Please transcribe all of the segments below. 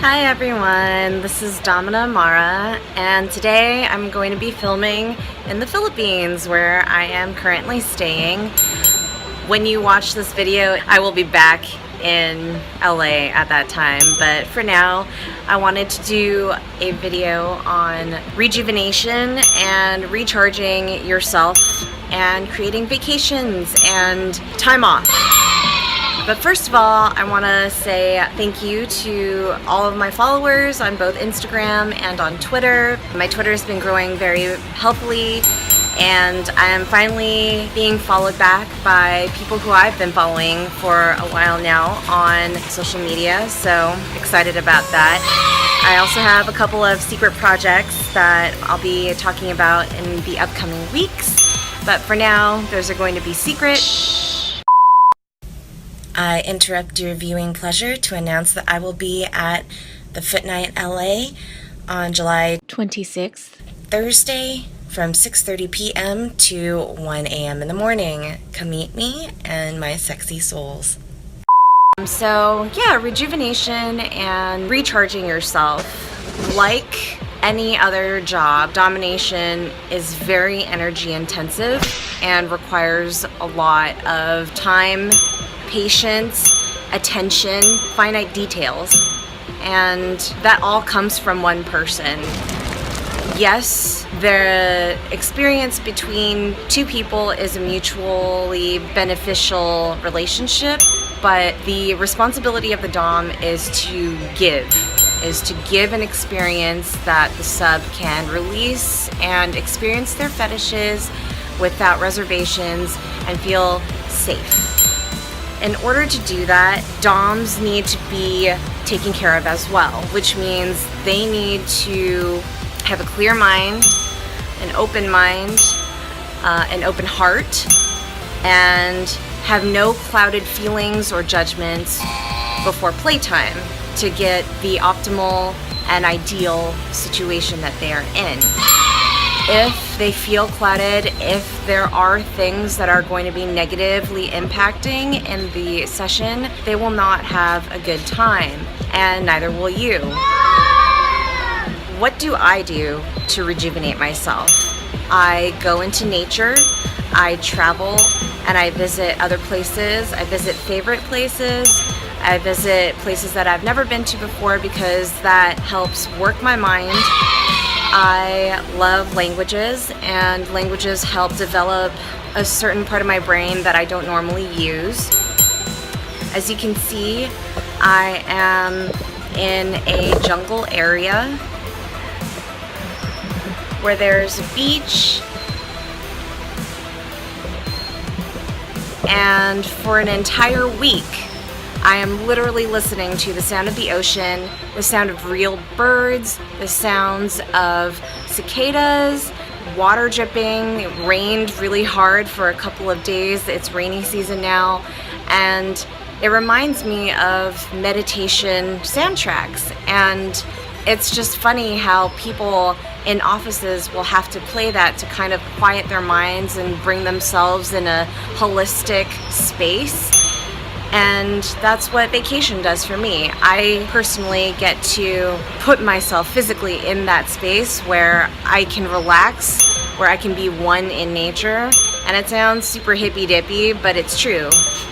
Hi everyone, this is Domina Mara, and today I'm going to be filming in the Philippines where I am currently staying. When you watch this video, I will be back in LA at that time, but for now I wanted to do a video on rejuvenation and recharging yourself and creating vacations and time off. But first of all, I want to say thank you to all of my followers on both Instagram and on Twitter. My Twitter has been growing very healthily, and I am finally being followed back by people who I've been following for a while now on social media, so excited about that. I also have a couple of secret projects that I'll be talking about in the upcoming weeks, but for now, those are going to be secret. I interrupt your viewing pleasure to announce that I will be at the Foot Night LA on July 26th, Thursday, from 6:30 p.m. to 1 a.m. in the morning. Come meet me and my sexy souls. So yeah, rejuvenation and recharging yourself. Like any other job, domination is very energy intensive and requires a lot of time, patience, attention, finite details, and that all comes from one person. Yes, the experience between two people is a mutually beneficial relationship, but the responsibility of the Dom is to give an experience that the sub can release and experience their fetishes without reservations and feel safe. In order to do that, DOMs need to be taken care of as well, which means they need to have a clear mind, an open heart, and have no clouded feelings or judgments before playtime to get the optimal and ideal situation that they are in. If they feel clouded, if there are things that are going to be negatively impacting in the session, they will not have a good time, and neither will you. What do I do to rejuvenate myself? I go into nature, I travel, and I visit other places. I visit favorite places. I visit places that I've never been to before because that helps work my mind. I love languages, and languages help develop a certain part of my brain that I don't normally use. As you can see, I am in a jungle area where there's a beach, and for an entire week, I am literally listening to the sound of the ocean, the sound of real birds, the sounds of cicadas, water dripping. It rained really hard for a couple of days. It's rainy season now, and it reminds me of meditation soundtracks. And it's just funny how people in offices will have to play that to kind of quiet their minds and bring themselves in a holistic space. And that's what vacation does for me. I personally get to put myself physically in that space where I can relax, where I can be one in nature. And it sounds super hippy-dippy, but it's true.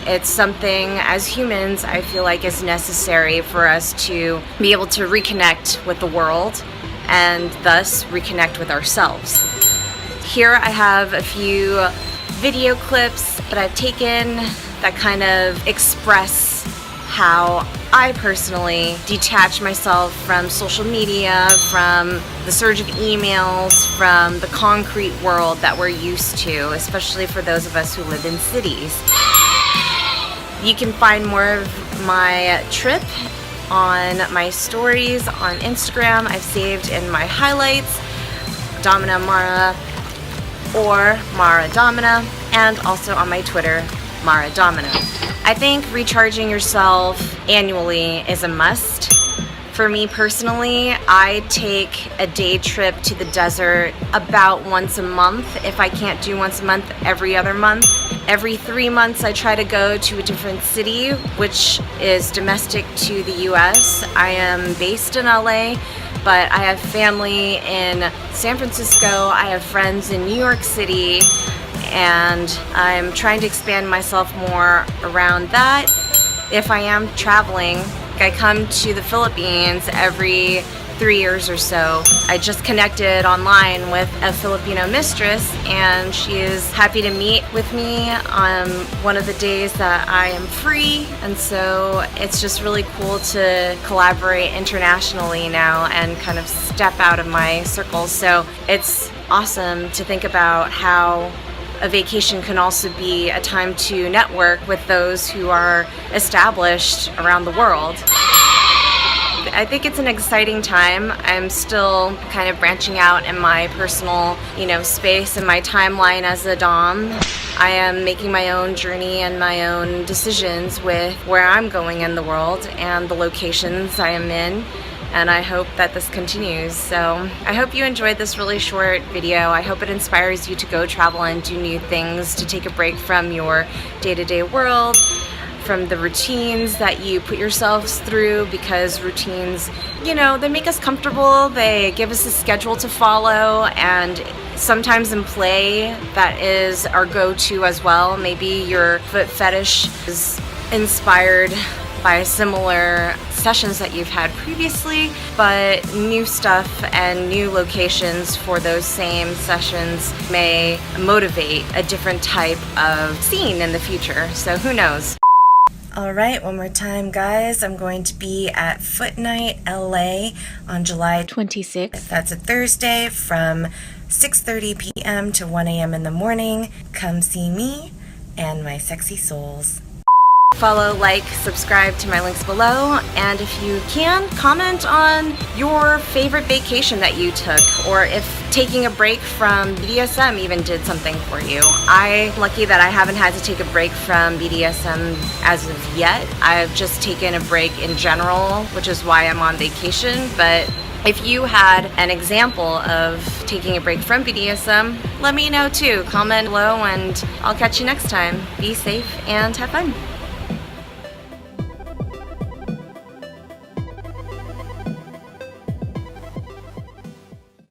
It's something, as humans, I feel like is necessary for us to be able to reconnect with the world and thus reconnect with ourselves. Here I have a few video clips that I've taken that kind of express how I personally detach myself from social media, from the surge of emails, from the concrete world that we're used to, especially for those of us who live in cities. You can find more of my trip on my stories on Instagram. I've saved in my highlights, Domina Mara or Mara Domina, and also on my Twitter, Mara Domina. I think recharging yourself annually is a must. For me personally, I take a day trip to the desert about once a month. If I can't do once a month, every other month. Every 3 months I try to go to a different city, which is domestic to the US. I am based in LA, but I have family in San Francisco, I have friends in New York City, and I'm trying to expand myself more around that. If I am traveling, I come to the Philippines every 3 years or so. I just connected online with a Filipino mistress, and she is happy to meet with me on one of the days that I am free. And so it's just really cool to collaborate internationally now and kind of step out of my circle. So it's awesome to think about how a vacation can also be a time to network with those who are established around the world. I think it's an exciting time. I'm still kind of branching out in my personal, space and my timeline as a Dom. I am making my own journey and my own decisions with where I'm going in the world and the locations I am in. And I hope that this continues. So I hope you enjoyed this really short video. I hope it inspires you to go travel and do new things, to take a break from your day-to-day world, from the routines that you put yourselves through, because routines, they make us comfortable, they give us a schedule to follow, and sometimes in play, that is our go-to as well. Maybe your foot fetish is inspired by similar sessions that you've had previously, but new stuff and new locations for those same sessions may motivate a different type of scene in the future. So who knows? All right, one more time, guys. I'm going to be at Foot Night LA on July 26th. That's a Thursday from 6:30 p.m. to 1 a.m. in the morning. Come see me and my sexy souls. Follow, like, subscribe to my links below, and if you can, comment on your favorite vacation that you took, or if taking a break from BDSM even did something for you. I'm lucky that I haven't had to take a break from BDSM as of yet. I've just taken a break in general, which is why I'm on vacation, but if you had an example of taking a break from BDSM, let me know too. Comment below and I'll catch you next time. Be safe and have fun.